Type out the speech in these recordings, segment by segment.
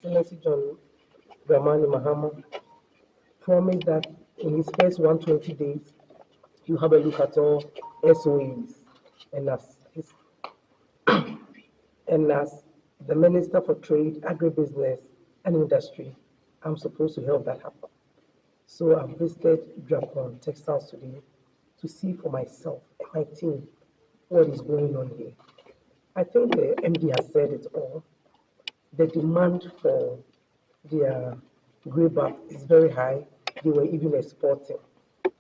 Excellency John Dramani Mahama promised that in his first 120 days, you have a look at all SOEs. And as the Minister for Trade, Agribusiness, and Industry, I'm supposed to help that happen. So I've visited Japan Textiles today to see for myself and my team what is going on here. I think the MD has said it all. The demand for their grey bath is very high. They were even exporting,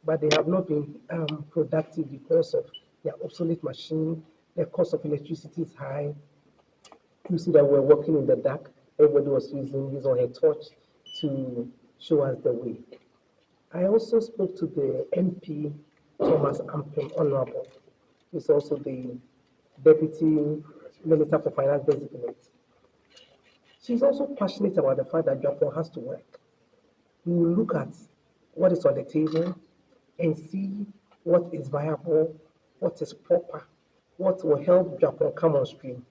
but they have not been productive because of their obsolete machine. The cost of electricity is high. You see that we're working in the dark. Everybody was using his or her torch to show us the way. I also spoke to the MP, Thomas Ampem, Honorable. He's also the Deputy Minister for Finance designate. She's also passionate about the fact that Japan has to work. We will look at what is on the table and see what is viable, what is proper, what will help Japan come on stream.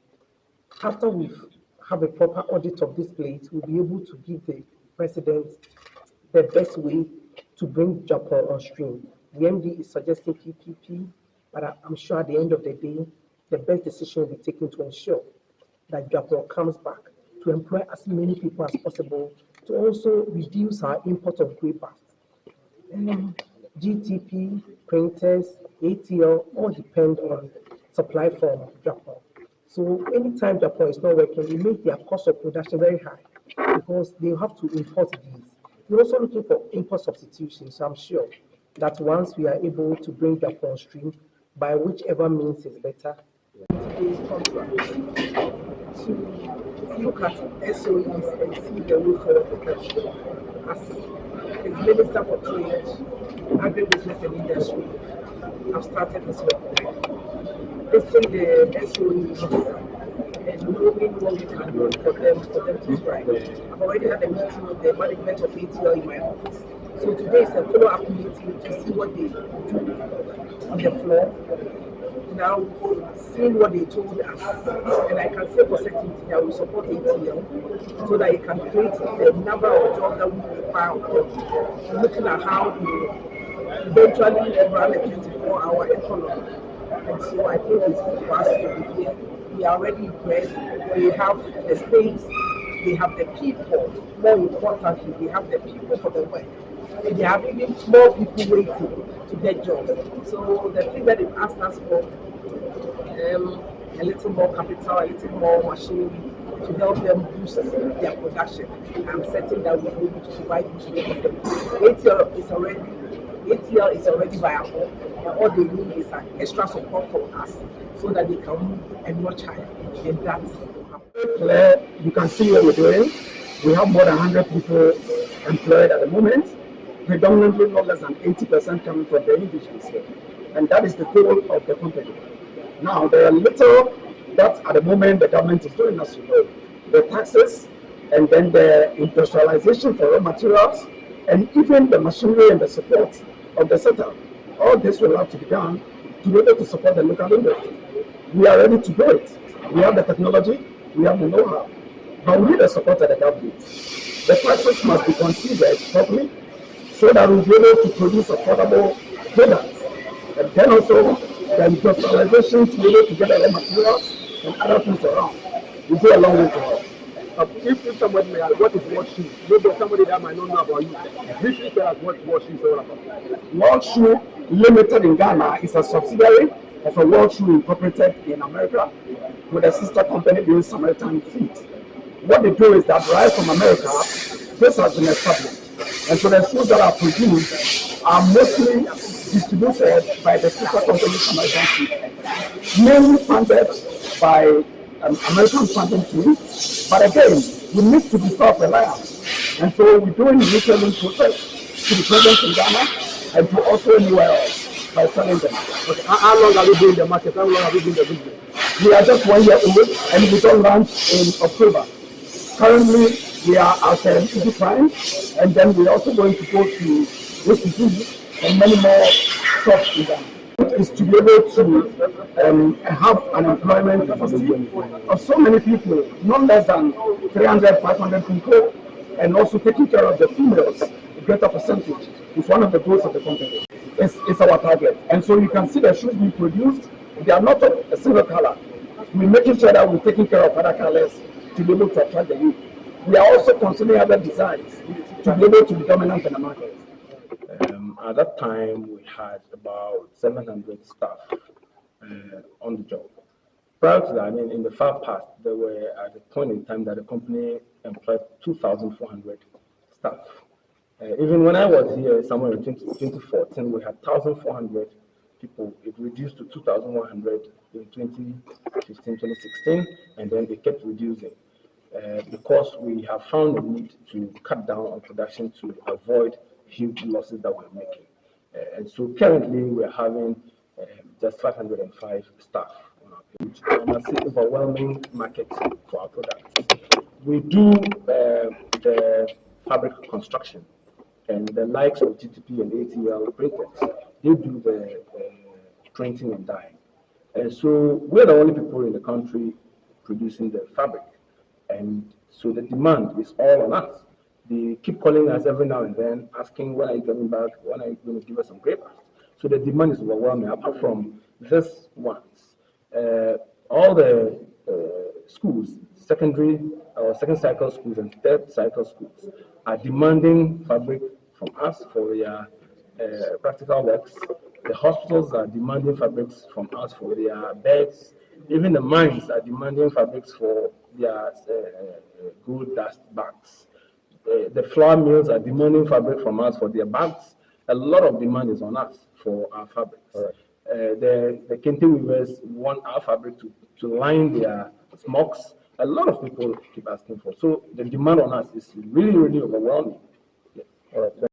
After we have a proper audit of this place, we'll be able to give the President the best way to bring Japan on stream. The MD is suggesting PPP, but I'm sure at the end of the day, the best decision will be taken to ensure that Japan comes back, to employ as many people as possible, to also reduce our import of grey bath. GTP, printers, ATL, all depend on supply from Japan. So anytime Japan is not working, it makes their cost of production very high because they have to import these. We're also looking for import substitution, so I'm sure that once we are able to bring Japan on stream, by whichever means is better, today's contract to look at SOEs and see the way forward for them. As Minister for Trade, Agribusiness and Industry, I've started this work. Listing the SOEs and knowing what we can do for them to thrive. I've already had a meeting with the management of ATL in my office. So today is a follow-up meeting to see what they do on the floor. Now, seeing what they told us, and I can say for certainty that we support ATL so that it can create the number of jobs that we require of them. Looking at how we eventually run a 24-hour economy. And so I think it's good for us to be here. We are already impressed. We have the space, we have the people. More importantly, we have the people for the work. And they have even more people waiting to get jobs. So the thing that they've asked us for, a little more capital, a little more machinery to help them boost their production. I'm certain that we'll be able to provide this to them. ATL is already viable, and all they need is an extra support from us so that they can move and much higher. And that's Claire, you can see what we're doing. We have more than 100 people employed at the moment, predominantly not less than 80% coming from the indigenous here. And that is the goal of the company. Now, there are little that at the moment the government is doing, as you know, the taxes, and then the industrialization for raw materials, and even the machinery and the support of the setup. All this will have to be done to be able to support the local industry. We are ready to do it. We have the technology, we have the know-how, but we need the support of the government. The prices must be considered properly so that we'll be able to produce affordable products. And then also the industrialization to be able to get the raw materials and other things around. We go a long way to help. If somebody may ask, what is World Shoe? Maybe somebody that might not know about you. Briefly tell us what World Shoe is all about. World Shoe Limited in Ghana is a subsidiary of a World Shoe Incorporated in America with a sister company doing Samaritan Feet. What they do is that right from America, this has been established. And so the shoes that are produced are mostly distributed by the sister company Samaritan Feet, mainly funded by American funding team, but again, we need to be self-reliant. And so we're doing retailing process to be present in Ghana and to also anywhere else by selling them. Okay. How long have you been in the market? How long have you been in the business? We are just 1 year old and we don't launch in October. Currently, we are at Easy Prime, and then we're also going to go to HTC and many more shops in Ghana. is to be able to have an employment capacity of so many people, not less than 300, 500 people, and also taking care of the females, a greater percentage, is one of the goals of the company. It's our target. And so you can see the shoes we produced, they are not of a single color. We're making sure that we're taking care of other colors to be able to attract the youth. We are also considering other designs to be able to be dominant in the market. At that time, we had about 700 staff on the job. Prior to that, I mean, in the far past, there were at a point in time that the company employed 2,400 staff. Even when I was here, somewhere in 2014, we had 1,400 people. It reduced to 2,100 in 2015, 2016, and then it kept reducing because we have found a need to cut down on production to avoid huge losses that we're making. And so currently we're having just 505 staff on our page, and I see overwhelming market for our products. We do the fabric construction, and the likes of GTP and ATL printers, they do the printing and dyeing. And so we're the only people in the country producing the fabric. And so the demand is all on us. They keep calling us every now and then, asking, when are you coming back? When are you going to give us some papers? So the demand is overwhelming. Apart from this ones, all the schools, secondary or second cycle schools and third cycle schools are demanding fabric from us for their practical works. The hospitals are demanding fabrics from us for their beds. Even the mines are demanding fabrics for their gold dust bags. The flour mills are demanding fabric from us for their bags. A lot of demand is on us for our fabrics. The Kente weavers want our fabric to line their smocks. A lot of people keep asking for. So the demand on us is really, really overwhelming.